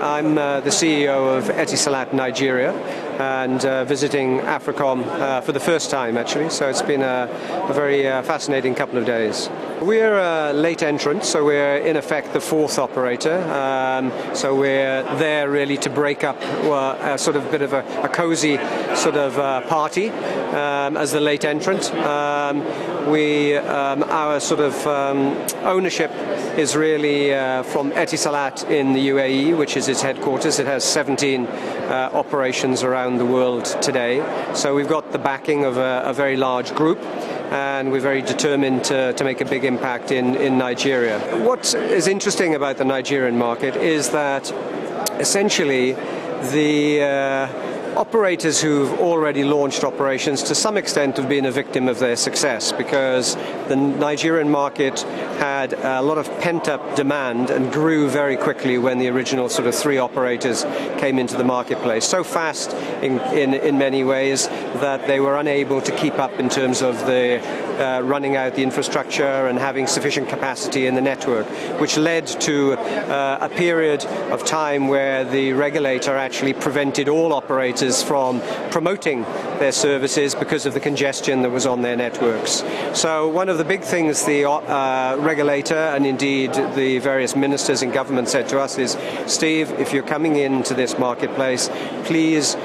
I'm the CEO of Etisalat Nigeria and visiting AfricaCom for the first time actually, so it's been a very fascinating couple of days. We're a late entrant, so we're in effect the fourth operator, so we're there really to break up a sort of bit of a cozy sort of party as the late entrant. Our sort of ownership is really from Etisalat in the UAE, which is its headquarters. It has 17 operations around the world today. So we've got the backing of a very large group, and we're very determined to make a big impact in Nigeria. What is interesting about the Nigerian market is that essentially the operators who've already launched operations to some extent have been a victim of their success, because the Nigerian market had a lot of pent-up demand and grew very quickly when the original sort of three operators came into the marketplace. So fast in many ways that they were unable to keep up in terms of the running out the infrastructure and having sufficient capacity in the network, which led to a period of time where the regulator actually prevented all operators from promoting their services because of the congestion that was on their networks. So one of the big things the regulator and indeed the various ministers in government said to us is, Steve, if you're coming into this marketplace, please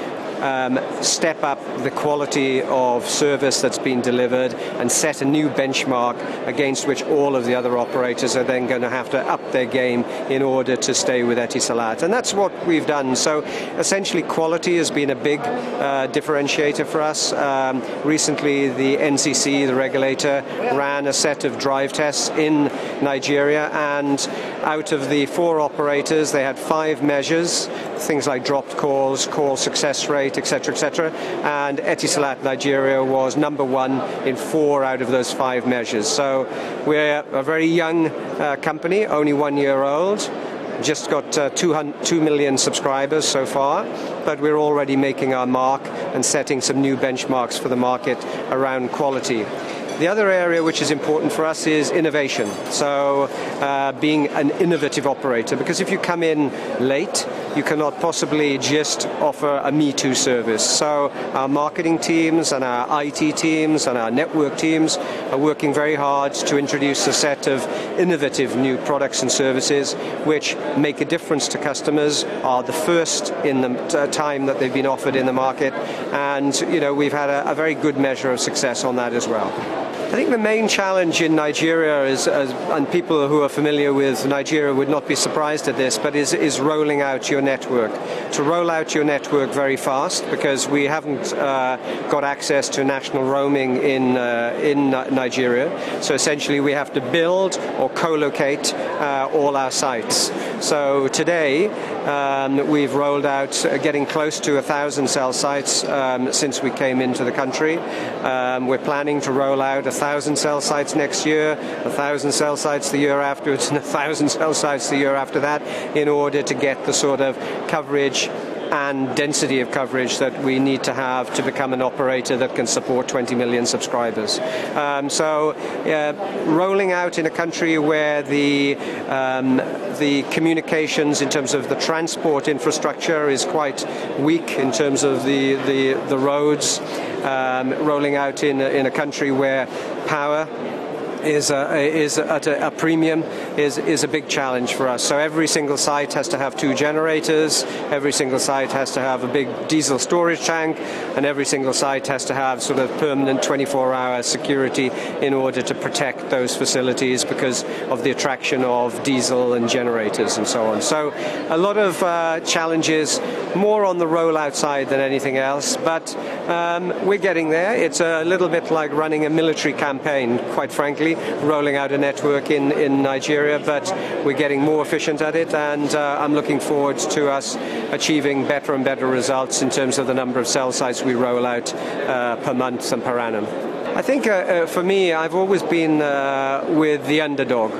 step up the quality of service that's been delivered and set a new benchmark against which all of the other operators are then going to have to up their game in order to stay with Etisalat. And that's what we've done. So essentially quality has been a big differentiator for us. Recently the NCC, the regulator, ran a set of drive tests in Nigeria, and out of the 4 operators they had 5 measures, things like dropped calls, call success rate, etc., etc., and Etisalat Nigeria was number 1 in 4 out of those 5 measures. So we're a very young company, only 1 year old, just got 2 million subscribers so far, but we're already making our mark and setting some new benchmarks for the market around quality. The other area which is important for us is innovation, so being an innovative operator, because if you come in late, you cannot possibly just offer a Me Too service. So our marketing teams and our IT teams and our network teams are working very hard to introduce a set of innovative new products and services which make a difference to customers, are the first in the time that they've been offered in the market, and we've had a very good measure of success on that as well. I think the main challenge in Nigeria is, and people who are familiar with Nigeria would not be surprised at this, but is rolling out your network. To roll out your network very fast, because we haven't got access to national roaming in Nigeria. So essentially we have to build or co-locate all our sites. So today we've rolled out getting close to 1,000 cell sites since we came into the country. We're planning to roll out 1,000 cell sites next year, 1,000 cell sites the year afterwards, and 1,000 cell sites the year after that, in order to get the sort of coverage and density of coverage that we need to have to become an operator that can support 20 million subscribers. Rolling out in a country where the communications in terms of the transport infrastructure is quite weak in terms of the roads, rolling out in a country where power is at a premium is a big challenge for us. So every single site has to have 2 generators, every single site has to have a big diesel storage tank, and every single site has to have sort of permanent 24-hour security in order to protect those facilities because of the attraction of diesel and generators and so on. So a lot of challenges, more on the rollout side than anything else, but we're getting there. It's a little bit like running a military campaign, quite frankly, rolling out a network in Nigeria, but we're getting more efficient at it, and I'm looking forward to us achieving better and better results in terms of the number of cell sites we roll out per month and per annum. I think for me, I've always been with the underdog.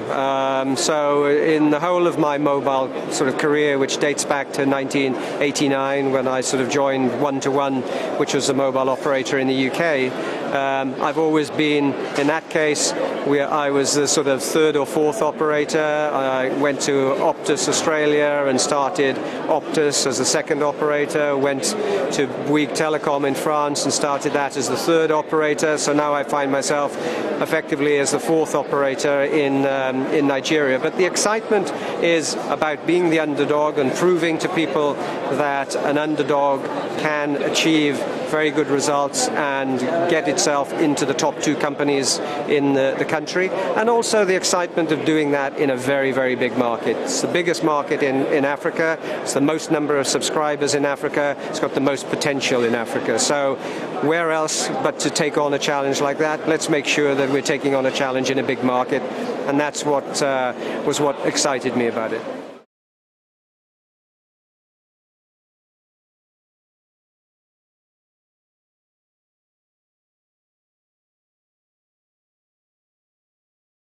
So in the whole of my mobile sort of career, which dates back to 1989 when I sort of joined 1&1, which was a mobile operator in the UK, I've always been, in that case, where I was the sort of third or fourth operator. I went to Optus Australia and started Optus as the second operator, went to Bouygues Telecom in France and started that as the third operator. So now I find myself effectively as the fourth operator in Nigeria. But the excitement is about being the underdog and proving to people that an underdog can achieve very good results and get itself into the top 2 companies in the country, and also the excitement of doing that in a very, very big market. It's the biggest market in Africa. It's the most number of subscribers in Africa. It's got the most potential in Africa. So where else but to take on a challenge like that? Let's make sure that we're taking on a challenge in a big market, and that's what was what excited me about it.